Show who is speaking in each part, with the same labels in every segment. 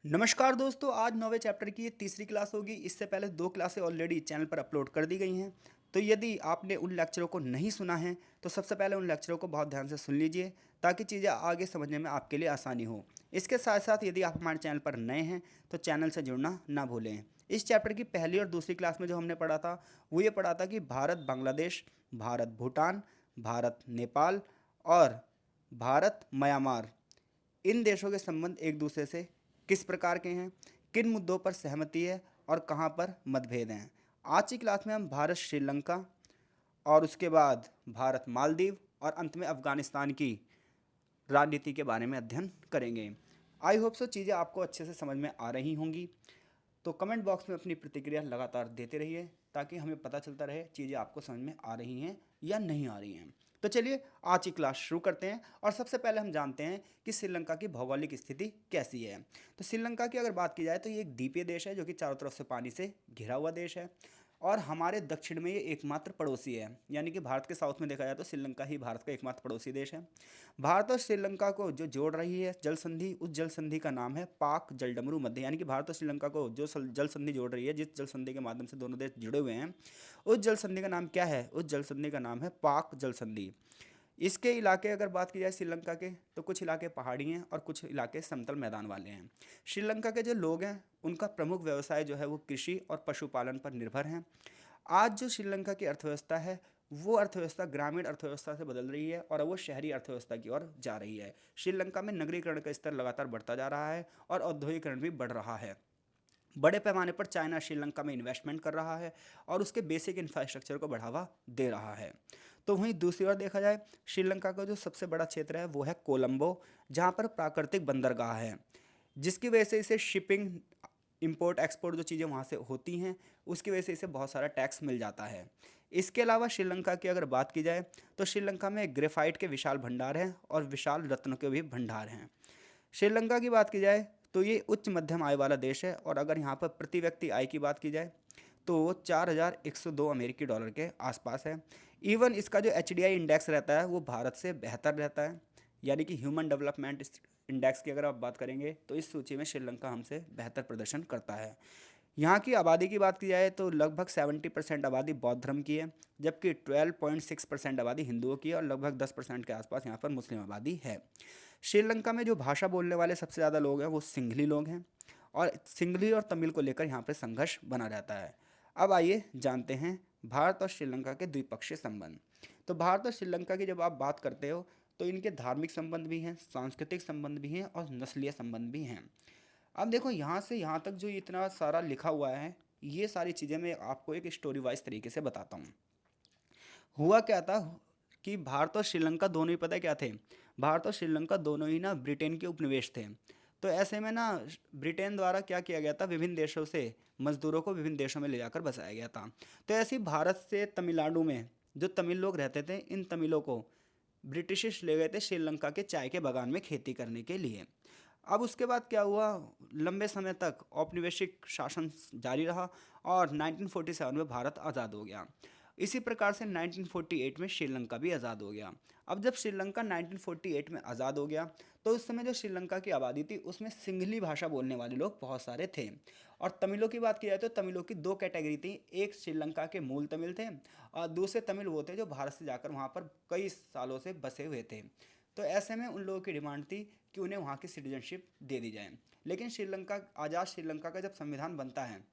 Speaker 1: नमस्कार दोस्तों, आज नौवे चैप्टर की ये तीसरी क्लास होगी। इससे पहले दो क्लासें ऑलरेडी चैनल पर अपलोड कर दी गई हैं। तो यदि आपने उन लेक्चरों को नहीं सुना है तो सबसे पहले उन लेक्चरों को बहुत ध्यान से सुन लीजिए ताकि चीज़ें आगे समझने में आपके लिए आसानी हो। इसके साथ साथ यदि आप हमारे चैनल पर नए हैं तो चैनल से जुड़ना ना भूलें। इस चैप्टर की पहली और दूसरी क्लास में जो हमने पढ़ा था वो ये पढ़ा था कि भारत बांग्लादेश, भारत भूटान, भारत नेपाल और भारत म्यांमार, इन देशों के संबंध एक दूसरे से किस प्रकार के हैं, किन मुद्दों पर सहमति है और कहाँ पर मतभेद हैं। आज की क्लास में हम भारत श्रीलंका और उसके बाद भारत मालदीव और अंत में अफगानिस्तान की राजनीति के बारे में अध्ययन करेंगे। आई होप सो चीज़ें आपको अच्छे से समझ में आ रही होंगी। तो कमेंट बॉक्स में अपनी प्रतिक्रिया लगातार देते रहिए ताकि हमें पता चलता रहे चीज़ें आपको समझ में आ रही हैं या नहीं आ रही हैं। तो चलिए आज की क्लास शुरू करते हैं और सबसे पहले हम जानते हैं कि श्रीलंका की भौगोलिक स्थिति कैसी है। तो श्रीलंका की अगर बात की जाए तो ये एक द्वीपीय देश है जो कि चारों तरफ से पानी से घिरा हुआ देश है और हमारे दक्षिण में ये एकमात्र पड़ोसी है। यानी कि भारत के साउथ में देखा जाए तो श्रीलंका ही भारत का एकमात्र पड़ोसी देश है। भारत और श्रीलंका को जो जोड़ रही है जल संधि, उस जल संधि का नाम है पाक जलडमरू मध्य। यानी कि भारत और श्रीलंका को जो जल संधि जोड़ रही है, जिस जल संधि के माध्यम से दोनों देश जुड़े हुए हैं, उस जल संधि का नाम क्या है? उस जल संधि का नाम है पाक जल संधि। इसके इलाके अगर बात की जाए श्रीलंका के तो कुछ इलाके पहाड़ी हैं और कुछ इलाके समतल मैदान वाले हैं। श्रीलंका के जो लोग हैं उनका प्रमुख व्यवसाय जो है वो कृषि और पशुपालन पर निर्भर हैं। आज जो श्रीलंका की अर्थव्यवस्था है वो अर्थव्यवस्था ग्रामीण अर्थव्यवस्था से बदल रही है और अब वो शहरी अर्थव्यवस्था की ओर जा रही है। श्रीलंका में नगरीकरण का स्तर लगातार बढ़ता जा रहा है और औद्योगिकरण भी बढ़ रहा है। बड़े पैमाने पर चाइना श्रीलंका में इन्वेस्टमेंट कर रहा है और उसके बेसिक इंफ्रास्ट्रक्चर को बढ़ावा दे रहा है। तो वहीं दूसरी ओर देखा जाए, श्रीलंका का जो सबसे बड़ा क्षेत्र है वो है कोलंबो, जहाँ पर प्राकृतिक बंदरगाह है, जिसकी वजह से इसे शिपिंग, इंपोर्ट एक्सपोर्ट जो चीज़ें वहाँ से होती हैं उसकी वजह से इसे बहुत सारा टैक्स मिल जाता है। इसके अलावा श्रीलंका की अगर बात की जाए तो श्रीलंका में ग्रेफाइट के विशाल भंडार हैं और विशाल रत्नों के भी भंडार हैं। श्रीलंका की बात की जाए तो ये उच्च मध्यम आय वाला देश है और अगर यहाँ पर प्रति व्यक्ति आय की बात की जाए तो वो 4102 अमेरिकी डॉलर के आसपास है। इवन इसका जो HDI इंडेक्स रहता है वो भारत से बेहतर रहता है। यानी कि ह्यूमन डेवलपमेंट इंडेक्स की अगर आप बात करेंगे तो इस सूची में श्रीलंका हमसे बेहतर प्रदर्शन करता है। यहाँ की आबादी की बात की जाए तो लगभग 70% आबादी बौद्ध धर्म की है, जबकि 12.6% आबादी हिंदुओं की है और लगभग 10% के आसपास यहाँ पर मुस्लिम आबादी है। श्रीलंका में जो भाषा बोलने वाले सबसे ज़्यादा लोग हैं वो सिंघली लोग हैं और सिंघली और तमिल को लेकर यहाँ पर संघर्ष बना रहता है। अब आइए जानते हैं भारत और श्रीलंका के द्विपक्षीय संबंध। तो भारत और श्रीलंका की जब आप बात करते हो तो इनके धार्मिक संबंध भी हैं, सांस्कृतिक संबंध भी हैं और नस्लीय संबंध भी हैं। अब देखो यहाँ से यहाँ तक जो इतना सारा लिखा हुआ है, ये सारी चीज़ें मैं आपको एक स्टोरी वाइज तरीके से बताता हूँ। हुआ क्या था कि भारत और श्रीलंका दोनों ही, पता है क्या थे, भारत और श्रीलंका दोनों ही ना ब्रिटेन के उपनिवेश थे। तो ऐसे में ना ब्रिटेन द्वारा क्या किया गया था, विभिन्न देशों से मजदूरों को विभिन्न देशों में ले जाकर बसाया गया था। तो ऐसे ही भारत से तमिलनाडु में जो तमिल लोग रहते थे, इन तमिलों को ब्रिटिशिश ले गए थे श्रीलंका के चाय के बागान में खेती करने के लिए। अब उसके बाद क्या हुआ, लंबे समय तक औपनिवेशिक शासन जारी रहा और 1947 में भारत आज़ाद हो गया। इसी प्रकार से 1948 में श्रीलंका भी आज़ाद हो गया। अब जब श्रीलंका 1948 में आज़ाद हो गया तो उस समय जो श्रीलंका की आबादी थी उसमें सिंघली भाषा बोलने वाले लोग बहुत सारे थे। और तमिलों की बात की जाए तो तमिलों की दो कैटेगरी थी, एक श्रीलंका के मूल तमिल थे और दूसरे तमिल वो थे जो भारत से जाकर वहाँ पर कई सालों से बसे हुए थे। तो ऐसे में उन लोगों की डिमांड थी कि उन्हें वहाँ की सिटीजनशिप दे दी जाए। लेकिन श्रीलंका, आज़ाद श्रीलंका का जब संविधान बनता है,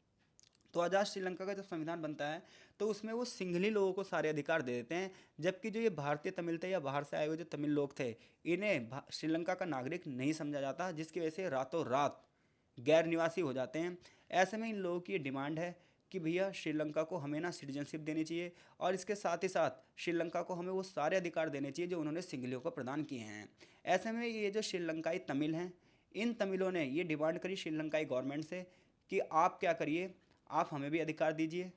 Speaker 1: तो आज़ाद श्रीलंका का जब संविधान बनता है तो उसमें वो सिंघली लोगों को सारे अधिकार दे देते हैं, जबकि जो ये भारतीय तमिल थे या बाहर से आए हुए जो तमिल लोग थे, इन्हें श्रीलंका का नागरिक नहीं समझा जाता, जिसकी वजह से रातों रात गैर निवासी हो जाते हैं। ऐसे में इन लोगों की डिमांड है कि भैया श्रीलंका को हमें ना सिटीजनशिप देनी चाहिए और इसके साथ ही साथ श्रीलंका को हमें वो सारे अधिकार देने चाहिए जो उन्होंने सिंघलियों को प्रदान किए हैं। ऐसे में ये जो श्रीलंकाई तमिल हैं, इन तमिलों ने ये डिमांड करी श्रीलंकाई गवर्नमेंट से कि आप क्या करिए, आप हमें भी अधिकार दीजिए,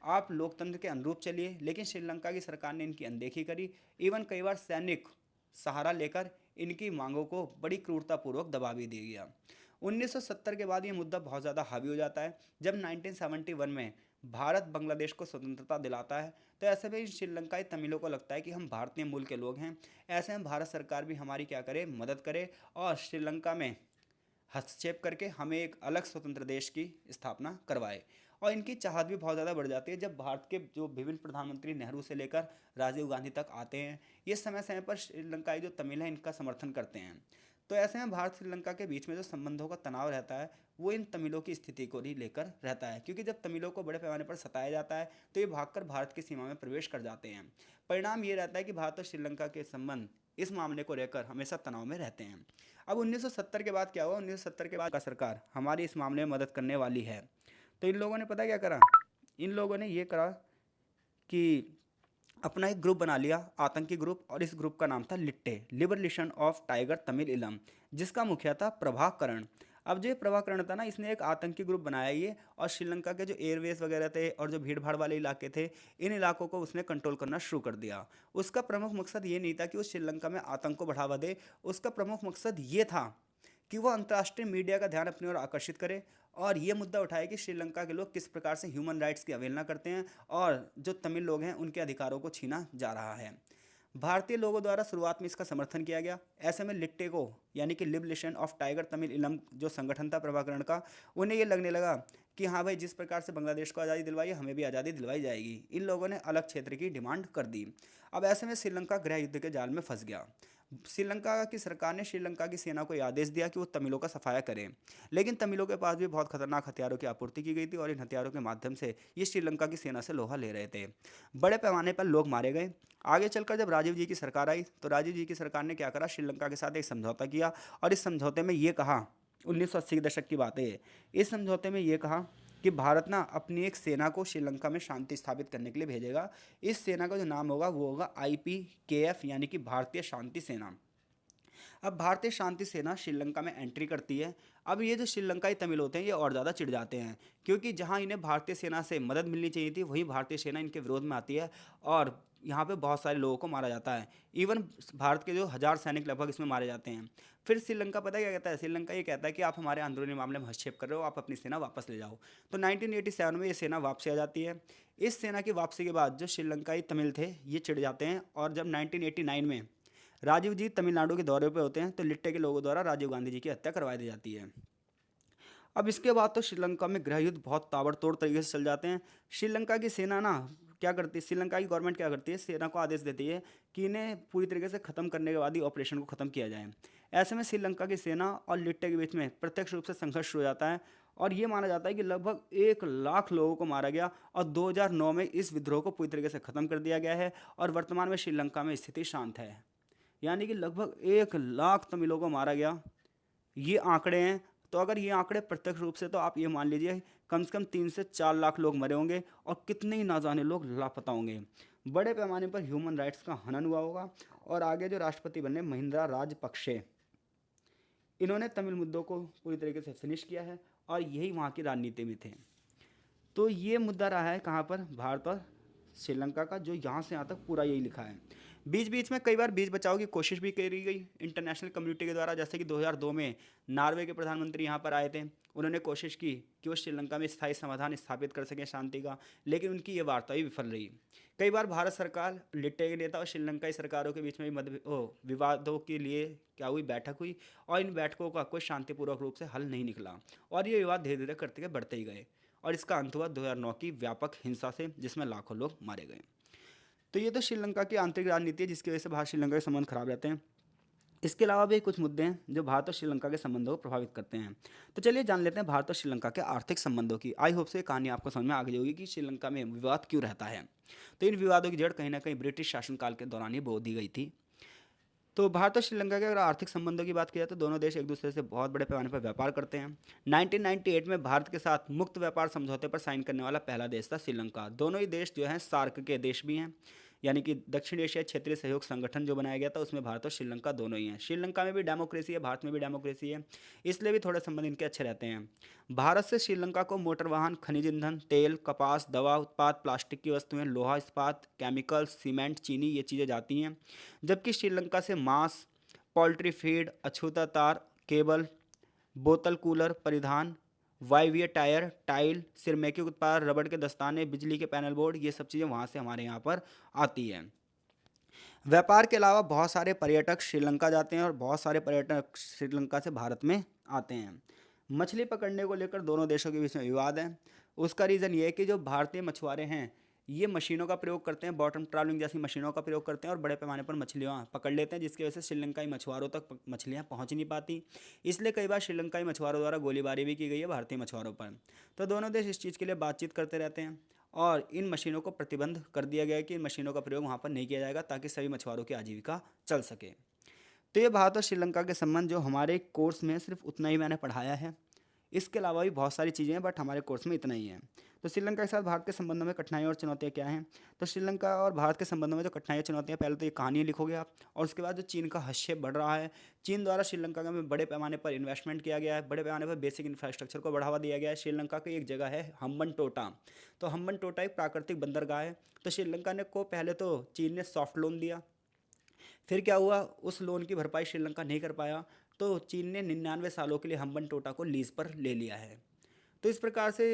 Speaker 1: आप लोकतंत्र के अनुरूप चलिए। लेकिन श्रीलंका की सरकार ने इनकी अनदेखी करी। इवन कई बार सैनिक सहारा लेकर इनकी मांगों को बड़ी क्रूरतापूर्वक दबा भी दिया गया। 1970 के बाद ये मुद्दा बहुत ज़्यादा हावी हो जाता है जब 1971 में भारत बांग्लादेश को स्वतंत्रता दिलाता है। तो ऐसे में इन श्रीलंकाई तमिलों को लगता है कि हम भारतीय मूल के लोग हैं, ऐसे में भारत सरकार भी हमारी क्या करे, मदद करे और श्रीलंका में हस्तक्षेप करके हमें एक अलग स्वतंत्र देश की स्थापना करवाए। और इनकी चाहत भी बहुत ज़्यादा बढ़ जाती है जब भारत के जो विभिन्न प्रधानमंत्री नेहरू से लेकर राजीव गांधी तक आते हैं, ये समय समय पर श्रीलंकाई जो तमिल हैं इनका समर्थन करते हैं। तो ऐसे में भारत श्रीलंका के बीच में जो संबंधों का तनाव रहता है वो इन तमिलों की स्थिति को ही लेकर रहता है, क्योंकि जब तमिलों को बड़े पैमाने पर सताया जाता है तो ये भागकर भारत की सीमा में प्रवेश कर जाते हैं। परिणाम ये रहता है कि भारत और श्रीलंका के संबंध इस मामले को लेकर हमेशा तनाव में रहते हैं। अब 1970 के बाद क्या हुआ, 1970 के बाद का सरकार हमारी इस मामले में मदद करने वाली है। तो इन लोगों ने पता क्या करा, इन लोगों ने ये करा कि अपना एक ग्रुप बना लिया, आतंकी ग्रुप, और इस ग्रुप का नाम था लिट्टे, लिबरेशन ऑफ टाइगर तमिल इलम, जिसका मुखिया था प्रभाकरण। अब जो ये प्रभाकरण था ना, इसने एक आतंकी ग्रुप बनाया ये, और श्रीलंका के जो एयरवेज वगैरह थे और जो भीड़ भाड़ वाले इलाके थे, इन इलाकों को उसने कंट्रोल करना शुरू कर दिया। उसका प्रमुख मकसद ये नहीं था कि वो श्रीलंका में आतंक को बढ़ावा दे, उसका प्रमुख मकसद ये था कि वो अंतर्राष्ट्रीय मीडिया का ध्यान अपनी ओर आकर्षित करे और ये मुद्दा उठाए कि श्रीलंका के लोग किस प्रकार से ह्यूमन राइट्स की अवहेलना करते हैं और जो तमिल लोग हैं उनके अधिकारों को छीना जा रहा है। भारतीय लोगों द्वारा शुरुआत में इसका समर्थन किया गया। ऐसे में लिट्टे को, यानी कि लिबरेशन ऑफ टाइगर तमिल इलम जो संगठन था प्रभाकरण का, उन्हें ये लगने लगा कि हाँ भाई, जिस प्रकार से बांग्लादेश को आज़ादी दिलवाई हमें भी आज़ादी दिलवाई जाएगी। इन लोगों ने अलग क्षेत्र की डिमांड कर दी। अब ऐसे में श्रीलंका गृह युद्ध के जाल में फंस गया। श्रीलंका की सरकार ने श्रीलंका की सेना को आदेश दिया कि वो तमिलों का सफाया करें, लेकिन तमिलों के पास भी बहुत खतरनाक हथियारों की आपूर्ति की गई थी और इन हथियारों के माध्यम से ये श्रीलंका की सेना से लोहा ले रहे थे। बड़े पैमाने पर लोग मारे गए। आगे चलकर जब राजीव जी की सरकार आई तो राजीव जी की सरकार ने क्या करा, श्रीलंका के साथ एक समझौता किया और इस समझौते में ये कहा, 1980 के दशक की बात है ये, इस समझौते में ये कहा कि भारत ना अपनी एक सेना को श्रीलंका में शांति स्थापित करने के लिए भेजेगा। इस सेना का जो नाम होगा वो होगा IPKF, यानी कि भारतीय शांति सेना। अब भारतीय शांति सेना श्रीलंका में एंट्री करती है। अब ये जो श्रीलंकाई तमिल होते हैं ये और ज़्यादा चिढ़ जाते हैं, क्योंकि जहाँ इन्हें भारतीय सेना से मदद मिलनी चाहिए थी वहीं भारतीय सेना इनके विरोध में आती है और यहाँ पे बहुत सारे लोगों को मारा जाता है। इवन भारत के जो 1000 सैनिक लगभग इसमें मारे जाते हैं। फिर श्रीलंका पता है क्या कहता है, श्रीलंका ये कहता है कि आप हमारे अंदरूनी मामले में हस्तक्षेप कर रहे हो, आप अपनी सेना वापस ले जाओ। तो 1987 में ये सेना वापसी आ जाती है। इस सेना की वापसी के बाद जो श्रीलंकाई तमिल थे ये चिढ़ जाते हैं और जब 1989 में राजीव जी तमिलनाडु के दौरे पे होते हैं तो लिट्टे के लोगों द्वारा राजीव गांधी जी की हत्या करवा दी जाती है। अब इसके बाद तो श्रीलंका में गृह युद्ध बहुत ताबड़तोड़ तरीके से चल जाते हैं। श्रीलंका की सेना ना क्या करती है, श्रीलंका की गवर्नमेंट क्या करती है, सेना को आदेश देती है कि इन्हें पूरी तरीके से ख़त्म करने के बाद ही ऑपरेशन को ख़त्म किया जाए। ऐसे में श्रीलंका की सेना और लिट्टे के बीच में प्रत्यक्ष रूप से संघर्ष शुरू हो जाता है और ये माना जाता है कि लगभग 1 लाख लोगों को मारा गया और 2009 में इस विद्रोह को पूरी तरीके से ख़त्म कर दिया गया है और वर्तमान में श्रीलंका में स्थिति शांत है। यानी कि लगभग 1 लाख तमिलों को मारा गया, ये आंकड़े हैं। तो अगर ये आंकड़े प्रत्यक्ष रूप से, तो आप ये मान लीजिए कम से कम 3 से 4 लाख लोग मरे होंगे और कितने ही ना जाने लोग लापता होंगे। बड़े पैमाने पर ह्यूमन राइट्स का हनन हुआ होगा। और आगे जो राष्ट्रपति बने महिंद्रा राजपक्षे, इन्होंने तमिल मुद्दों को पूरी तरीके से फिनिश किया है और यही वहाँ की राजनीति में थे। तो ये मुद्दा रहा है कहाँ पर, भारत और श्रीलंका का, जो यहाँ से यहाँ तक पूरा यही लिखा है। बीच बीच में कई बार बीच बचाव की कोशिश भी करी गई इंटरनेशनल कम्युनिटी के द्वारा, जैसे कि 2002 में नॉर्वे के प्रधानमंत्री यहाँ पर आए थे। उन्होंने कोशिश की कि वो श्रीलंका में स्थायी समाधान स्थापित कर सकें शांति का, लेकिन उनकी ये वार्ता ही विफल रही। कई बार भारत सरकार, लिट्टे के नेता और श्रीलंकाई सरकारों के बीच में विवादों के लिए क्या हुई, बैठक हुई और इन बैठकों का कोई शांतिपूर्वक रूप से हल नहीं निकला और ये विवाद धीरे धीरे करते बढ़ते ही गए और इसका अंत हुआ 2009 की व्यापक हिंसा से, जिसमें लाखों लोग मारे गए। तो ये तो श्रीलंका की आंतरिक राजनीति है जिसकी वजह से भारत श्रीलंका के संबंध खराब रहते हैं। इसके अलावा भी कुछ मुद्दे हैं जो भारत और श्रीलंका के संबंधों को प्रभावित करते हैं। तो चलिए जान लेते हैं भारत और श्रीलंका के आर्थिक संबंधों की। आई होप से ये कहानी आपको समझ में आ गई होगी कि श्रीलंका में विवाद क्यों रहता है। तो इन विवादों की जड़ कहीं ना कहीं ब्रिटिश शासनकाल के दौरान ही बो दी गई थी। तो भारत और श्रीलंका के अगर आर्थिक संबंधों की बात की जाए तो दोनों देश एक दूसरे से बहुत बड़े पैमाने पर व्यापार करते हैं। 1998 में भारत के साथ मुक्त व्यापार समझौते पर साइन करने वाला पहला देश था श्रीलंका। दोनों ही देश जो हैं सार्क के देश भी हैं, यानी कि दक्षिण एशिया क्षेत्रीय सहयोग संगठन जो बनाया गया था उसमें भारत और श्रीलंका दोनों ही हैं। श्रीलंका में भी डेमोक्रेसी है, भारत में भी डेमोक्रेसी है, इसलिए भी थोड़े संबंध इनके अच्छे रहते हैं। भारत से श्रीलंका को मोटर वाहन, खनिज ईंधन, तेल, कपास, दवा उत्पाद, प्लास्टिक की वस्तुएं, लोहा इस्पात, केमिकल्स, सीमेंट, चीनी ये चीज़ें जाती हैं। जबकि श्रीलंका से मांस, पोल्ट्री फीड, अछूता तार, केबल, बोतल कूलर, परिधान, वायवीय टायर, टाइल, सिरमेकी उत्पाद, रबड़ के दस्ताने, बिजली के पैनल बोर्ड, ये सब चीज़ें वहाँ से हमारे यहाँ पर आती हैं। व्यापार के अलावा बहुत सारे पर्यटक श्रीलंका जाते हैं और बहुत सारे पर्यटक श्रीलंका से भारत में आते हैं। मछली पकड़ने को लेकर दोनों देशों के बीच में विवाद है। उसका रीज़न ये है कि जो भारतीय मछुआरे हैं ये मशीनों का प्रयोग करते हैं, बॉटम ट्रॉलिंग जैसी मशीनों का प्रयोग करते हैं और बड़े पैमाने पर मछलियाँ पकड़ लेते हैं, जिसकी वजह से श्रीलंकाई मछुआरों तक मछलियाँ पहुँच नहीं पाती। इसलिए कई बार श्रीलंकाई मछुआरों द्वारा गोलीबारी भी की गई है भारतीय मछुआरों पर। तो दोनों देश इस चीज़ के लिए बातचीत करते रहते हैं और इन मशीनों को प्रतिबंध कर दिया गया है कि इन मशीनों का प्रयोग वहाँ पर नहीं किया जाएगा, ताकि सभी मछुआरों की आजीविका चल सके। तो ये भारत और श्रीलंका के संबंध जो हमारे कोर्स में सिर्फ उतना ही मैंने पढ़ाया है। इसके अलावा भी बहुत सारी चीज़ें हैं, बट हमारे कोर्स में इतना ही है। तो श्रीलंका के साथ भारत के संबंधों में कठिनाइयाँ और चुनौतियाँ क्या हैं? तो श्रीलंका और भारत के संबंधों में जो कठिनाइयाँ चुनौतियाँ, पहले तो ये कहानी लिखोगे आप, और उसके बाद जो चीन का हस्तक्षेप बढ़ रहा है। चीन द्वारा श्रीलंका में बड़े पैमाने पर इन्वेस्टमेंट किया गया है, बड़े पैमाने पर बेसिक इंफ्रास्ट्रक्चर को बढ़ावा दिया गया है। श्रीलंका की एक जगह है हम्बनटोटा। तो हम्बनटोटा एक प्राकृतिक बंदरगाह है। तो श्रीलंका ने को पहले तो चीन ने सॉफ्ट लोन दिया, फिर क्या हुआ, उस लोन की भरपाई श्रीलंका नहीं कर पाया, तो चीन ने 99 सालों के लिए हम्बनटोटा को लीज पर ले लिया है। तो इस प्रकार से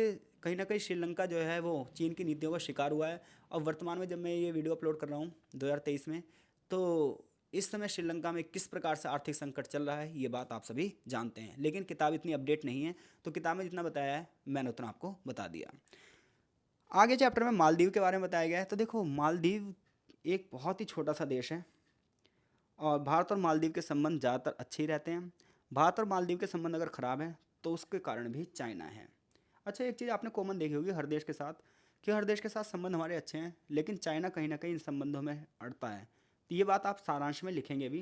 Speaker 1: कहीं ना कहीं श्रीलंका जो है वो चीन की नीतियों का शिकार हुआ है। और वर्तमान में जब मैं ये वीडियो अपलोड कर रहा हूँ 2023 में, तो इस समय श्रीलंका में किस प्रकार से आर्थिक संकट चल रहा है ये बात आप सभी जानते हैं, लेकिन किताब इतनी अपडेट नहीं है, तो किताब में जितना बताया है मैंने उतना आपको बता दिया। आगे चैप्टर में मालदीव के बारे में बताया गया है। तो देखो, मालदीव एक बहुत ही छोटा सा देश है और भारत और मालदीव के संबंध ज़्यादातर अच्छे ही रहते हैं। भारत और मालदीव के संबंध अगर ख़राब हैं तो उसके कारण भी चाइना है। अच्छा, एक चीज़ आपने कॉमन देखी होगी हर देश के साथ, कि हर देश के साथ संबंध हमारे अच्छे हैं, लेकिन चाइना कहीं ना कहीं इन संबंधों में अड़ता है। तो ये बात आप सारांश में लिखेंगे अभी।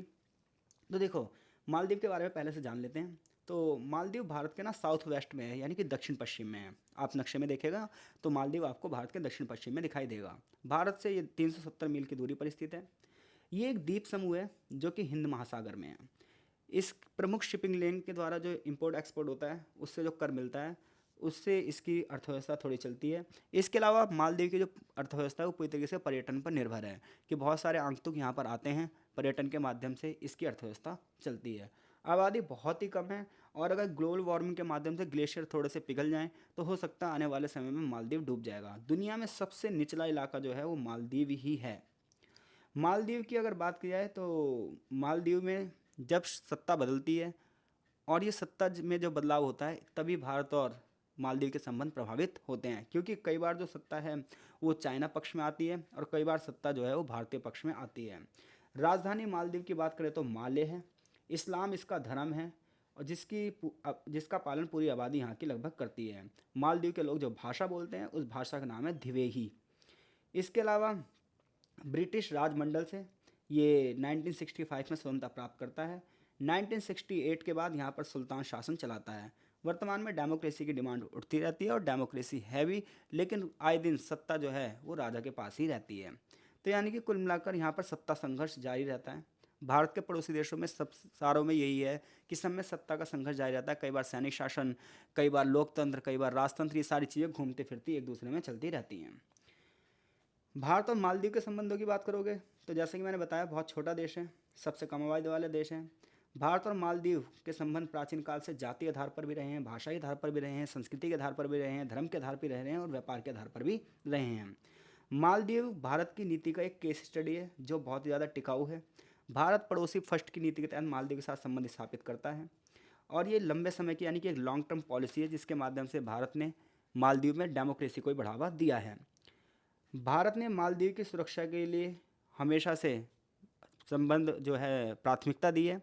Speaker 1: तो देखो, मालदीव के बारे में पहले से जान लेते हैं। तो मालदीव भारत के ना साउथ वेस्ट में है, यानी कि दक्षिण पश्चिम में है। आप नक्शे में देखेगा तो मालदीव आपको भारत के दक्षिण पश्चिम में दिखाई देगा। भारत से ये 370 मील की दूरी पर स्थित है। ये एक द्वीप समूह है जो कि हिंद महासागर में है। इस प्रमुख शिपिंग लेन के द्वारा जो इंपोर्ट एक्सपोर्ट होता है उससे जो कर मिलता है उससे इसकी अर्थव्यवस्था थोड़ी चलती है। इसके अलावा मालदीव की जो अर्थव्यवस्था है वो पूरी तरीके से पर्यटन पर निर्भर है, कि बहुत सारे आगंतुक यहाँ पर आते हैं, पर्यटन के माध्यम से इसकी अर्थव्यवस्था चलती है। आबादी बहुत ही कम है, और अगर ग्लोबल वार्मिंग के माध्यम से ग्लेशियर थोड़े से पिघल जाएं तो हो सकता है आने वाले समय में मालदीव डूब जाएगा। दुनिया में सबसे निचला इलाका जो है वो मालदीव ही है। मालदीव की अगर बात की जाए तो मालदीव में जब सत्ता बदलती है और ये सत्ता में जो बदलाव होता है तभी भारत और मालदीव के संबंध प्रभावित होते हैं, क्योंकि कई बार जो सत्ता है वो चाइना पक्ष में आती है और कई बार सत्ता जो है वो भारतीय पक्ष में आती है। राजधानी मालदीव की बात करें तो माले है। इस्लाम इसका धर्म है और जिसका पालन पूरी आबादी यहाँ की लगभग करती है। मालदीव के लोग जो भाषा बोलते हैं उस भाषा का नाम है धिवेही। इसके अलावा ब्रिटिश राजमंडल से ये 1965 में स्वतंत्रता प्राप्त करता है। 1968 के बाद यहाँ पर सुल्तान शासन चलाता है। वर्तमान में डेमोक्रेसी की डिमांड उठती रहती है और डेमोक्रेसी है भी, लेकिन आए दिन सत्ता जो है वो राजा के पास ही रहती है। तो यानी कि कुल मिलाकर यहाँ पर सत्ता संघर्ष जारी रहता है। भारत के पड़ोसी देशों में सब सारों में यही है कि सब में सत्ता का संघर्ष जारी रहता है। कई बार सैनिक शासन, कई बार लोकतंत्र, कई बार राजतंत्र, ये सारी चीज़ें घूमती फिरती एक दूसरे में चलती रहती हैं। भारत और मालदीव के संबंधों की बात करोगे तो जैसे कि मैंने बताया बहुत छोटा देश है, सबसे कम आबादी वाले देश हैं। भारत और मालदीव के संबंध प्राचीन काल से जातीय आधार पर भी रहे हैं, भाषाई आधार पर भी रहे हैं, संस्कृति के आधार पर भी रहे हैं, धर्म के आधार पर रहे हैं और व्यापार के आधार पर भी रहे हैं। मालदीव भारत की नीति का एक केस स्टडी है जो बहुत ही ज़्यादा टिकाऊ है। भारत पड़ोसी फर्स्ट की नीति के तहत मालदीव के साथ संबंध स्थापित करता है और ये लंबे समय की यानी कि एक लॉन्ग टर्म पॉलिसी है जिसके माध्यम से भारत ने मालदीव में डेमोक्रेसी को बढ़ावा दिया है। भारत ने मालदीव की सुरक्षा के लिए हमेशा से संबंध जो है प्राथमिकता दी है।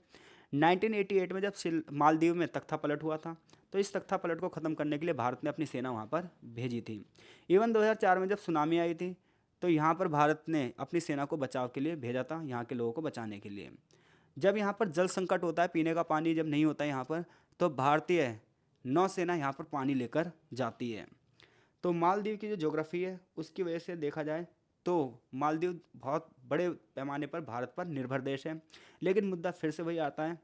Speaker 1: 1988 में जब मालदीव में तख्ता पलट हुआ था तो इस तख्ता पलट को ख़त्म करने के लिए भारत ने अपनी सेना वहाँ पर भेजी थी। इवन 2004 में जब सुनामी आई थी तो यहाँ पर भारत ने अपनी सेना को बचाव के लिए भेजा था, यहाँ के लोगों को बचाने के लिए। जब यहाँ पर जल संकट होता है, पीने का पानी जब नहीं होता है यहाँ पर, तो भारतीय नौसेना यहाँ पर पानी लेकर जाती है। तो मालदीव की जो ज्योग्राफी है उसकी वजह से देखा जाए तो मालदीव बहुत बड़े पैमाने पर भारत पर निर्भर देश है। लेकिन मुद्दा फिर से वही आता है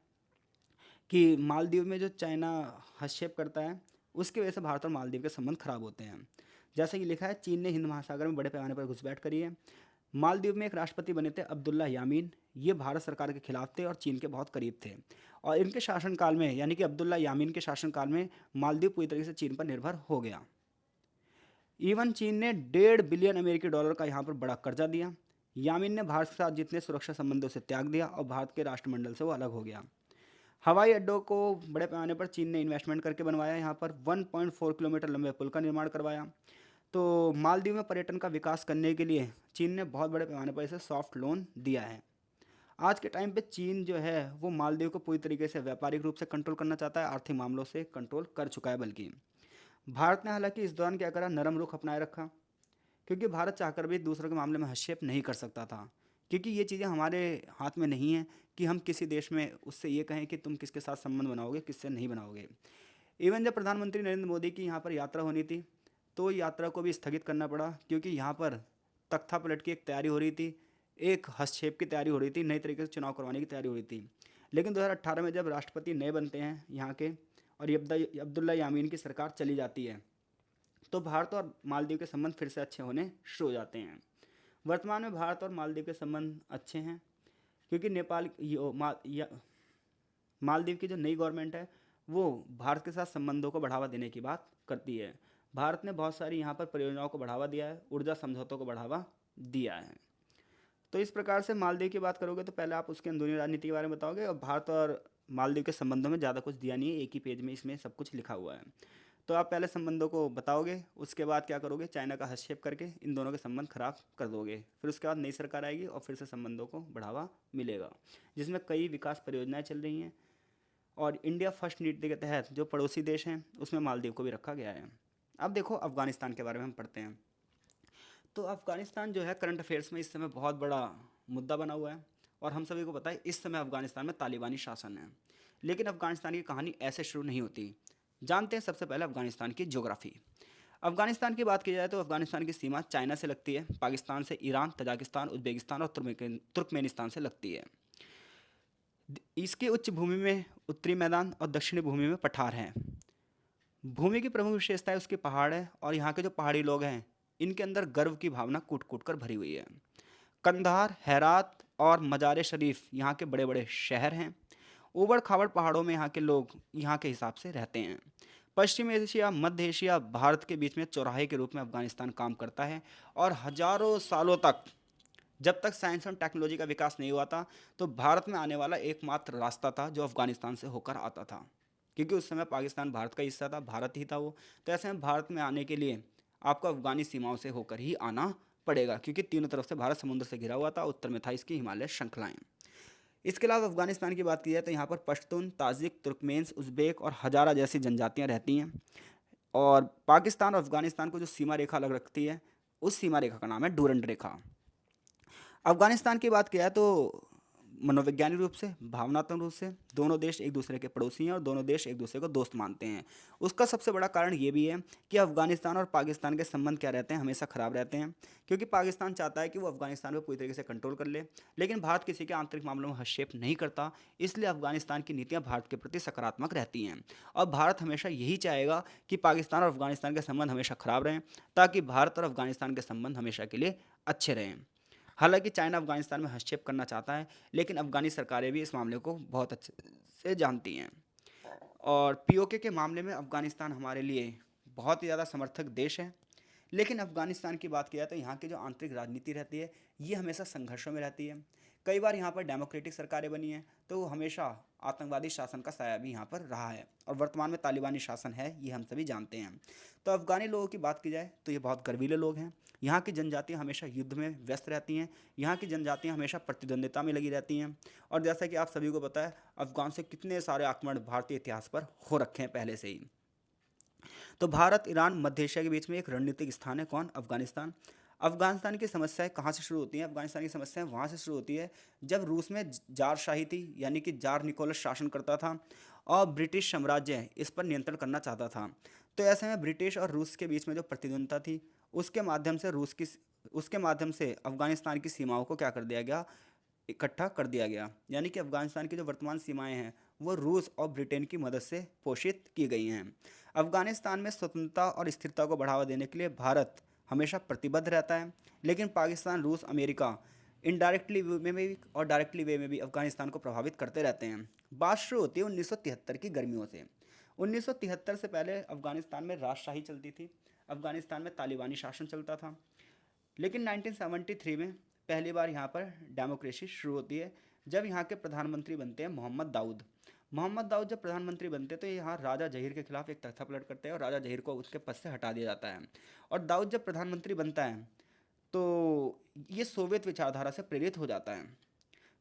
Speaker 1: कि मालदीव में जो चाइना हस्तक्षेप करता है उसकी वजह से भारत और मालदीव के संबंध खराब होते हैं। जैसे कि लिखा है, चीन ने हिंद महासागर में बड़े पैमाने पर घुसपैठ करी है। मालदीव में एक राष्ट्रपति बने थे अब्दुल्ला यामीन, ये भारत सरकार के खिलाफ थे और चीन के बहुत करीब थे। और इनके शासनकाल में यानी कि अब्दुल्ला यामीन के शासनकाल में मालदीव पूरी तरीके से चीन पर निर्भर हो गया। इवन चीन ने 1.5 बिलियन अमेरिकी डॉलर का यहाँ पर बड़ा कर्जा दिया। यामीन ने भारत के साथ जितने सुरक्षा संबंधों से त्याग दिया और भारत के राष्ट्रमंडल से वो अलग हो गया। हवाई अड्डों को बड़े पैमाने पर चीन ने इन्वेस्टमेंट करके बनवाया। यहाँ पर 1.4 किलोमीटर लंबे पुल का निर्माण करवाया। तो मालदीव में पर्यटन का विकास करने के लिए चीन ने बहुत बड़े पैमाने पर इसे सॉफ्ट लोन दिया है। आज के टाइम पे चीन जो है वो मालदीव को पूरी तरीके से व्यापारिक रूप से कंट्रोल करना चाहता है, आर्थिक मामलों से कंट्रोल कर चुका है। बल्कि भारत ने हालांकि इस दौरान क्या करा, नरम रुख अपनाए रखा, क्योंकि भारत चाहकर भी दूसरों के मामले में हस्तक्षेप नहीं कर सकता था, क्योंकि ये चीज़ें हमारे हाथ में नहीं है कि हम किसी देश में उससे ये कहें कि तुम किसके साथ संबंध बनाओगे, किससे नहीं बनाओगे। इवन जब प्रधानमंत्री नरेंद्र मोदी की यहाँ पर यात्रा होनी थी, तो यात्रा को भी स्थगित करना पड़ा, क्योंकि यहाँ पर तख्ता पलट की एक तैयारी हो रही थी, एक हस्तक्षेप की तैयारी हो रही थी, नई तरीके से चुनाव करवाने की तैयारी हो रही थी। लेकिन 2018 में जब राष्ट्रपति नए बनते हैं यहाँ के, और अब्दुल्ला यामीन की सरकार चली जाती है, तो भारत और मालदीव के संबंध फिर से अच्छे होने शुरू हो जाते हैं। वर्तमान में भारत और मालदीव के संबंध अच्छे हैं, क्योंकि मालदीव की जो नई गवर्नमेंट है वो भारत के साथ संबंधों को बढ़ावा देने की बात करती है। भारत ने बहुत सारी यहाँ पर परियोजनाओं को बढ़ावा दिया है, ऊर्जा समझौतों को बढ़ावा दिया है। तो इस प्रकार से मालदीव की बात करोगे तो पहले आप उसके अंदरूनी राजनीति के बारे में बताओगे, और भारत और मालदीव के संबंधों में ज़्यादा कुछ दिया नहीं है, एक ही पेज में इसमें सब कुछ लिखा हुआ है। तो आप पहले संबंधों को बताओगे, उसके बाद क्या करोगे, चाइना का हस्तक्षेप करके इन दोनों के संबंध खराब कर दोगे। फिर उसके बाद नई सरकार आएगी और फिर से संबंधों को बढ़ावा मिलेगा, जिसमें कई विकास परियोजनाएं चल रही हैं। और इंडिया फर्स्ट नीति के तहत जो पड़ोसी देश हैं उसमें मालदीव को भी रखा गया है। अब देखो अफगानिस्तान के बारे में हम पढ़ते हैं। तो अफगानिस्तान जो है करंट अफेयर्स में इस समय बहुत बड़ा मुद्दा बना हुआ है, और हम सभी को पता है इस समय अफगानिस्तान में तालिबानी शासन है। लेकिन अफगानिस्तान की कहानी ऐसे शुरू नहीं होती। जानते हैं सबसे पहले अफगानिस्तान की ज्योग्राफी। अफगानिस्तान की बात की जाए तो अफगानिस्तान की सीमा चाइना से लगती है, पाकिस्तान से, ईरान, तजाकिस्तान, उज्बेकिस्तान और तुर्कमेनिस्तान से लगती है। इसकी उच्च भूमि में उत्तरी मैदान और दक्षिणी भूमि में पठार हैं। भूमि की प्रमुख विशेषता है उसके पहाड़ है, और यहाँ के जो पहाड़ी लोग हैं इनके अंदर गर्व की भावना कूट कूट कर भरी हुई है। कंधार, हेरात और मजार शरीफ यहाँ के बड़े बड़े शहर हैं। ऊबड़ खाबड़ पहाड़ों में यहाँ के लोग यहाँ के हिसाब से रहते हैं। पश्चिम एशिया, मध्य एशिया, भारत के बीच में चौराहे के रूप में अफगानिस्तान काम करता है। और हजारों सालों तक, जब तक साइंस और टेक्नोलॉजी का विकास नहीं हुआ था, तो भारत में आने वाला एकमात्र रास्ता था जो अफगानिस्तान से होकर आता था, क्योंकि उस समय पाकिस्तान भारत का हिस्सा था, भारत ही था वो। तो ऐसे में भारत में आने के लिए आपको अफगानी सीमाओं से होकर ही आना पड़ेगा, क्योंकि तीनों तरफ से भारत समुद्र से घिरा हुआ था, उत्तर में था इसकी हिमालय श्रृंखलाएं। इसके अलावा अफगानिस्तान की बात की जाए तो यहाँ पर पश्तून, ताजिक, तुर्कमेन्स, उज़्बेक और हजारा जैसी जनजातियाँ रहती हैं। और पाकिस्तान और अफगानिस्तान को जो सीमा रेखा अलग रखती है, उस सीमा रेखा का नाम है डूरंड रेखा। अफगानिस्तान की बात किया है तो मनोवैज्ञानिक रूप से, भावनात्मक रूप से दोनों देश एक दूसरे के पड़ोसी हैं और दोनों देश एक दूसरे को दोस्त मानते हैं। उसका सबसे बड़ा कारण ये भी है कि अफगानिस्तान और पाकिस्तान के संबंध क्या रहते हैं, हमेशा ख़राब रहते हैं, क्योंकि पाकिस्तान चाहता है कि वो अफगानिस्तान पर पूरी तरीके से कंट्रोल कर ले, लेकिन भारत किसी के आंतरिक मामलों में हस्तक्षेप नहीं करता। इसलिए अफगानिस्तान की नीतियाँ भारत के प्रति सकारात्मक रहती हैं, और भारत हमेशा यही चाहेगा कि पाकिस्तान और अफगानिस्तान के संबंध हमेशा ख़राब रहें, ताकि भारत और अफगानिस्तान के संबंध हमेशा के लिए अच्छे रहें। हालांकि चाइना अफगानिस्तान में हस्तक्षेप करना चाहता है, लेकिन अफगानी सरकारें भी इस मामले को बहुत अच्छे से जानती हैं। और पीओके के मामले में अफगानिस्तान हमारे लिए बहुत ही ज़्यादा समर्थक देश है। लेकिन अफगानिस्तान की बात किया तो यहाँ की जो आंतरिक राजनीति रहती है ये हमेशा संघर्षों में रहती है। कई बार यहाँ पर डेमोक्रेटिक सरकारें बनी हैं, तो वो हमेशा आतंकवादी शासन का साया भी यहाँ पर रहा है, और वर्तमान में तालिबानी शासन है, ये हम सभी जानते हैं। तो अफगानी लोगों की बात की जाए तो ये बहुत गर्वीले लोग हैं। यहाँ की जनजातियाँ हमेशा युद्ध में व्यस्त रहती हैं, यहाँ की जनजातियाँ हमेशा प्रतिद्वंदिता में लगी रहती हैं। और जैसा कि आप सभी को पता है, अफगान से कितने सारे आक्रमण भारतीय इतिहास पर हो रखे हैं पहले से ही। तो भारत, ईरान, मध्य एशिया के बीच में एक रणनीतिक स्थान है कौन, अफगानिस्तान। अफगानिस्तान की समस्याएं कहाँ से शुरू होती हैं, अफगानिस्तान की समस्याएं वहाँ से शुरू होती है जब रूस में जारशाही थी, यानी कि जार निकोलस शासन करता था और ब्रिटिश साम्राज्य इस पर नियंत्रण करना चाहता था। तो ऐसे में ब्रिटिश और रूस के बीच में जो प्रतिद्वंद्विता थी, उसके माध्यम से अफगानिस्तान की सीमाओं को क्या कर दिया गया, इकट्ठा कर दिया गया। यानी कि अफगानिस्तान की जो वर्तमान सीमाएं हैं वो रूस और ब्रिटेन की मदद से पोषित की गई हैं। अफगानिस्तान में स्वतंत्रता और स्थिरता को बढ़ावा देने के लिए भारत हमेशा प्रतिबद्ध रहता है, लेकिन पाकिस्तान, रूस, अमेरिका इनडायरेक्टली वे में भी और डायरेक्टली वे में भी अफगानिस्तान को प्रभावित करते रहते हैं। बात शुरू होती है 1973 की गर्मियों से। 1973 से पहले अफगानिस्तान में राजशाही चलती थी, अफगानिस्तान में तालिबानी शासन चलता था। लेकिन 1973 में पहली बार यहाँ पर डेमोक्रेसी शुरू होती है, जब यहाँ के प्रधानमंत्री बनते हैं मोहम्मद दाऊद। मोहम्मद दाऊद जब प्रधानमंत्री बनते तो यहाँ राजा जहीर के खिलाफ एक तख्ता पलट करते हैं और राजा जहीर को उसके पद से हटा दिया जाता है। और दाऊद जब प्रधानमंत्री बनता है तो ये सोवियत विचारधारा से प्रेरित हो जाता है।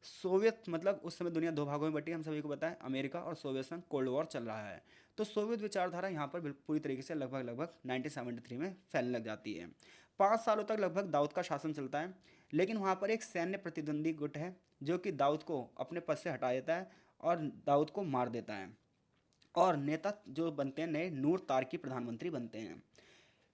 Speaker 1: सोवियत मतलब उस समय दुनिया दो भागों में बटी है, हम सभी को पता है, अमेरिका और सोवियत संघ, कोल्ड वॉर चल रहा है। तो सोवियत विचारधारा यहाँ पर पूरी तरीके से लगभग लगभग 1973 में फैलने लग जाती है। 5 सालों तक लगभग दाऊद का शासन चलता है, लेकिन वहाँ पर एक सैन्य प्रतिद्वंदी गुट है जो कि दाऊद को अपने पद से हटा देता है और दाऊद को मार देता है। और नेता जो बनते हैं नए, नूर तारकी प्रधानमंत्री बनते हैं।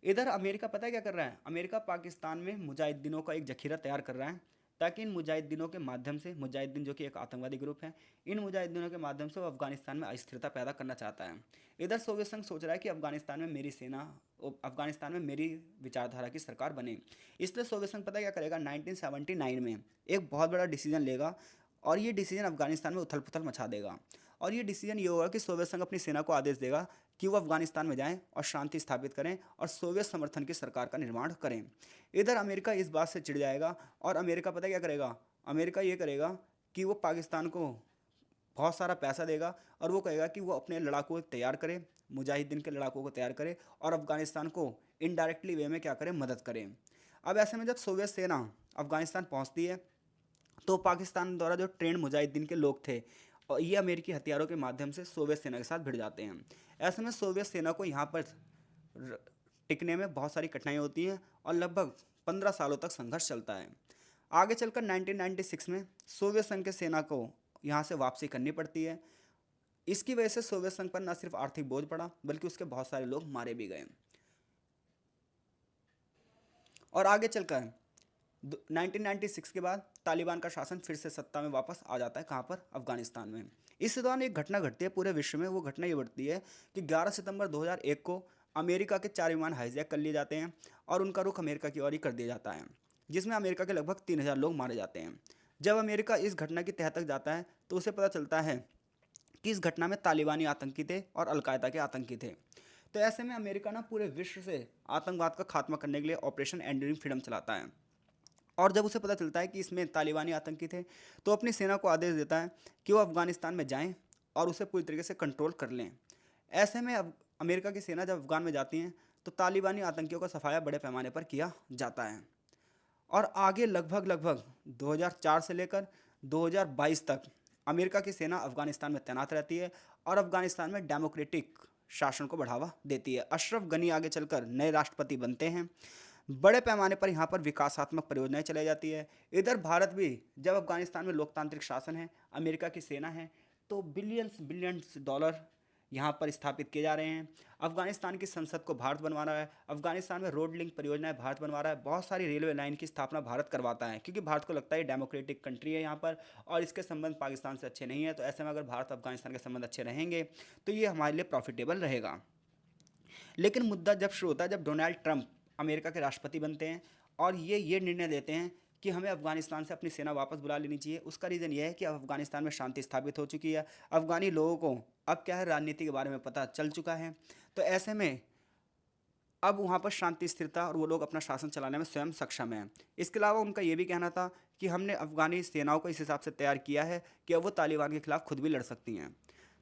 Speaker 1: इधर अमेरिका पता है क्या कर रहा है, अमेरिका पाकिस्तान में मुजाहिदीनों का एक जखीरा तैयार कर रहा है ताकि इन मुजाहिदीनों के माध्यम से, मुजाहिदीन जो कि एक आतंकवादी ग्रुप है, इन मुजाहिदीनों के माध्यम से वो अफगानिस्तान में अस्थिरता पैदा करना चाहता है। इधर सोवियत संघ सोच रहा है कि अफगानिस्तान में मेरी सेना, अफगानिस्तान में मेरी विचारधारा की सरकार बने। इसलिए सोवियत संघ पता है क्या करेगा, 1979 में एक बहुत बड़ा डिसीजन लेगा और ये डिसीजन अफगानिस्तान में उथल पुथल मचा देगा। और ये डिसीजन ये होगा कि सोवियत संघ अपनी सेना को आदेश देगा कि वो अफगानिस्तान में जाएं और शांति स्थापित करें और सोवियत समर्थन की सरकार का निर्माण करें। इधर अमेरिका इस बात से चिढ़ जाएगा और अमेरिका पता है क्या करेगा, अमेरिका ये करेगा कि वो पाकिस्तान को बहुत सारा पैसा देगा और वो कहेगा कि वो अपने लड़ाकों को तैयार करे, मुजाहिदीन के लड़ाकों को तैयार करे और अफगानिस्तान को इनडायरेक्टली वे में क्या करें, मदद करें। अब ऐसे में जब सोवियत सेना अफगानिस्तान पहुंचती है तो पाकिस्तान द्वारा जो ट्रेंड मुजाहिदीन के लोग थे और ये अमेरिकी हथियारों के माध्यम से सोवियत सेना के साथ भिड़ जाते हैं। ऐसे में सोवियत सेना को यहाँ पर टिकने में बहुत सारी कठिनाई होती है और लगभग 15 सालों तक संघर्ष चलता है। आगे चलकर 1996 में सोवियत संघ के सेना को यहाँ से वापसी करनी पड़ती है। इसकी वजह से सोवियत संघ पर न सिर्फ आर्थिक बोझ पड़ा बल्कि उसके बहुत सारे लोग मारे भी गए। और आगे चलकर 1996 के बाद तालिबान का शासन फिर से सत्ता में वापस आ जाता है, कहाँ पर, अफगानिस्तान में। इस दौरान एक घटना घटती है पूरे विश्व में। वो घटना ये बढ़ती है कि 11 सितंबर 2001 को अमेरिका के 4 विमान हाईजैक कर लिए जाते हैं और उनका रुख अमेरिका की ओर ही कर दिया जाता है, जिसमें अमेरिका के लगभग 3000 लोग मारे जाते हैं। जब अमेरिका इस घटना की तह तक जाता है तो उसे पता चलता है कि इस घटना में तालिबानी आतंकी थे और अलकायदा के आतंकी थे। तो ऐसे में अमेरिका ना पूरे विश्व से आतंकवाद का खात्मा करने के लिए ऑपरेशन एंड्यूरिंग फ्रीडम चलाता है। और जब उसे पता चलता है कि इसमें तालिबानी आतंकी थे तो अपनी सेना को आदेश देता है कि वो अफगानिस्तान में जाएं और उसे पूरी तरीके से कंट्रोल कर लें। ऐसे में अब अमेरिका की सेना जब अफगान में जाती है तो तालिबानी आतंकियों का सफाया बड़े पैमाने पर किया जाता है। और आगे लगभग लगभग 2004 से लेकर 2022 तक अमेरिका की सेना अफगानिस्तान में तैनात रहती है और अफगानिस्तान में डेमोक्रेटिक शासन को बढ़ावा देती है। अशरफ गनी आगे चलकर नए राष्ट्रपति बनते हैं। बड़े पैमाने पर यहाँ पर विकासात्मक परियोजनाएं चलाई जाती है। इधर भारत भी, जब अफगानिस्तान में लोकतांत्रिक शासन है, अमेरिका की सेना है, तो बिलियंस बिलियंस डॉलर यहाँ पर स्थापित किए जा रहे हैं। अफगानिस्तान की संसद को भारत बनवा रहा है, अफगानिस्तान में रोड लिंक परियोजनाएं भारत बनवा रहा है, बहुत सारी रेलवे लाइन की स्थापना भारत करवाता है क्योंकि भारत को लगता है डेमोक्रेटिक कंट्री है यहाँ पर और इसके संबंध पाकिस्तान से अच्छे नहीं है। तो ऐसे में अगर भारत अफगानिस्तान के संबंध अच्छे रहेंगे तो ये हमारे लिए प्रॉफिटेबल रहेगा। लेकिन मुद्दा जब शुरू होता है जब डोनाल्ड ट्रंप अमेरिका के राष्ट्रपति बनते हैं और ये निर्णय लेते हैं कि हमें अफगानिस्तान से अपनी सेना वापस बुला लेनी चाहिए। उसका रीज़न ये है कि अब अफगानिस्तान में शांति स्थापित हो चुकी है, अफगानी लोगों को अब क्या है, राजनीति के बारे में पता चल चुका है। तो ऐसे में अब वहाँ पर शांति स्थिरता और वो लोग अपना शासन चलाने में स्वयं सक्षम हैं। इसके अलावा उनका ये भी कहना था कि हमने अफगानी सेनाओं को इस हिसाब से तैयार किया है कि अब वो तालिबान के खिलाफ खुद भी लड़ सकती हैं।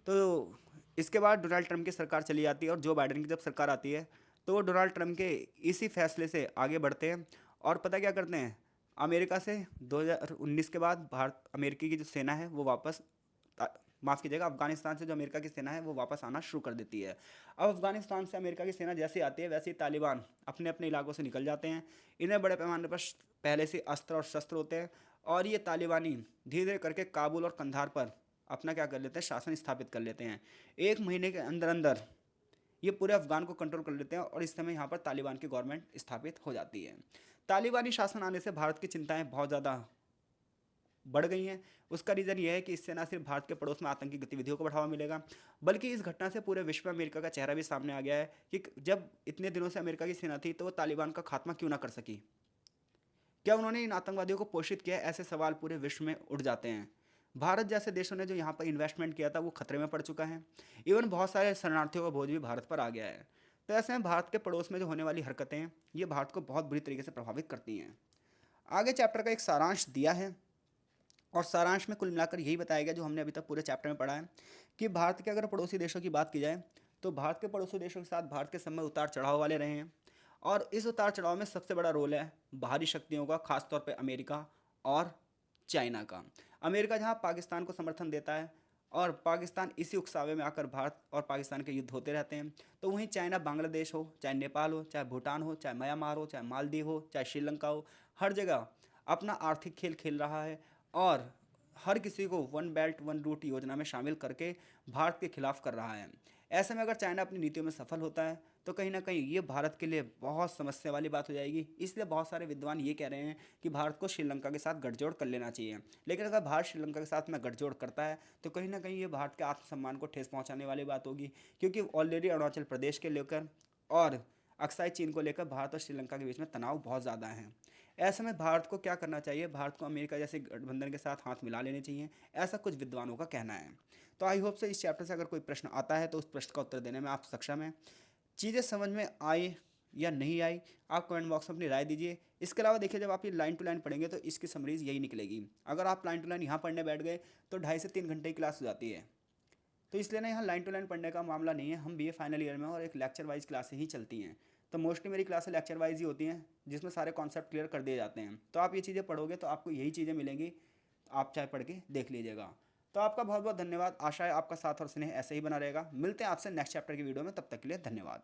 Speaker 1: तो इसके बाद डोनाल्ड ट्रंप की सरकार चली जाती है और जो बाइडेन की जब सरकार आती है तो वो डोनाल्ड ट्रंप के इसी फैसले से आगे बढ़ते हैं और पता क्या करते हैं, अमेरिका से 2019 के बाद भारत, अमेरिकी की जो सेना है वो वापस, माफ़ कीजिएगा, अफगानिस्तान से जो अमेरिका की सेना है वो वापस आना शुरू कर देती है। अब अफगानिस्तान से अमेरिका की सेना जैसे आती है वैसे ही तालिबान अपने अपने इलाकों से निकल जाते हैं। इन्हें बड़े पैमाने पर पहले से अस्त्र और शस्त्र होते हैं और ये तालिबानी धीरे धीरे करके काबुल और कंधार पर अपना क्या कर लेते हैं, शासन स्थापित कर लेते हैं। 1 महीने के अंदर अंदर ये पूरे अफगान को कंट्रोल कर लेते हैं और इस समय यहाँ पर तालिबान की गवर्नमेंट स्थापित हो जाती है। तालिबानी शासन आने से भारत की चिंताएं बहुत ज़्यादा बढ़ गई हैं। उसका रीज़न ये है कि इससे ना सिर्फ भारत के पड़ोस में आतंकी गतिविधियों को बढ़ावा मिलेगा बल्कि इस घटना से पूरे विश्व में अमेरिका का चेहरा भी सामने आ गया है कि जब इतने दिनों से अमेरिका की सेना थी तो वो तालिबान का खात्मा क्यों ना कर सकी, क्या उन्होंने इन आतंकवादियों को पोषित किया, ऐसे सवाल पूरे विश्व में उठ जाते हैं। भारत जैसे देशों ने जो यहाँ पर इन्वेस्टमेंट किया था वो खतरे में पड़ चुका है। इवन बहुत सारे शरणार्थियों का बोझ भी भारत पर आ गया है। तो ऐसे में भारत के पड़ोस में जो होने वाली हरकतें हैं ये भारत को बहुत बुरी तरीके से प्रभावित करती हैं। आगे चैप्टर का एक सारांश दिया है और सारांश में कुल मिलाकर यही बताया गया जो हमने अभी तक पूरे चैप्टर में पढ़ा है कि भारत के अगर पड़ोसी देशों की बात की जाए तो भारत के पड़ोसी देशों के साथ भारत के समय उतार चढ़ाव वाले रहे हैं। और इस उतार चढ़ाव में सबसे बड़ा रोल है बाहरी शक्तियों का, खासतौर पे अमेरिका और चाइना का। अमेरिका जहाँ पाकिस्तान को समर्थन देता है और पाकिस्तान इसी उकसावे में आकर भारत और पाकिस्तान के युद्ध होते रहते हैं, तो वहीं चाइना बांग्लादेश हो, चाहे नेपाल हो, चाहे भूटान हो, चाहे म्यांमार हो, चाहे मालदीव हो, चाहे श्रीलंका हो, हर जगह अपना आर्थिक खेल खेल रहा है और हर किसी को वन बेल्ट वन रूट योजना में शामिल करके भारत के खिलाफ कर रहा है। ऐसे में अगर चाइना अपनी नीतियों में सफल होता है तो कहीं ना कहीं ये भारत के लिए बहुत समस्या वाली बात हो जाएगी। इसलिए बहुत सारे विद्वान ये कह रहे हैं कि भारत को श्रीलंका के साथ गठजोड़ कर लेना चाहिए। लेकिन अगर भारत श्रीलंका के साथ में गठजोड़ करता है तो कहीं ना कहीं ये भारत के आत्मसम्मान को ठेस पहुंचाने वाली बात होगी, क्योंकि ऑलरेडी अरुणाचल प्रदेश के लेकर और अक्साई चीन को लेकर भारत और श्रीलंका के बीच में तनाव बहुत ज़्यादा है। ऐसे में भारत को क्या करना चाहिए, भारत को अमेरिका जैसे गठबंधन के साथ हाथ मिला लेने चाहिए, ऐसा कुछ विद्वानों का कहना है। तो आई होप से इस चैप्टर से अगर कोई प्रश्न आता है तो उस प्रश्न का उत्तर देने में आप सक्षम हैं। चीज़ें समझ में आई या नहीं आई, आप कमेंट बॉक्स में अपनी राय दीजिए। इसके अलावा देखिए, जब आप ये लाइन टू लाइन पढ़ेंगे तो इसकी समरीज यही निकलेगी। अगर आप लाइन टू लाइन यहाँ पढ़ने बैठ गए तो 2.5 से 3 घंटे की क्लास हो जाती है। तो इसलिए ना यहाँ लाइन टू लाइन पढ़ने का मामला नहीं है। हम बीए फाइनल ईयर में और एक लेक्चर वाइज क्लासें ही चलती हैं। तो मोस्टली मेरी क्लासें लेक्चर वाइज ही होती हैं जिसमें सारे कॉन्सेप्ट क्लियर कर दिए जाते हैं। तो आप ये चीज़ें पढ़ोगे तो आपको यही चीज़ें मिलेंगी, आप चाहे पढ़ के देख लीजिएगा। तो आपका बहुत बहुत धन्यवाद। आशा है आपका साथ और स्नेह ऐसे ही बना रहेगा। मिलते हैं आपसे नेक्स्ट चैप्टर की वीडियो में, तब तक के लिए धन्यवाद।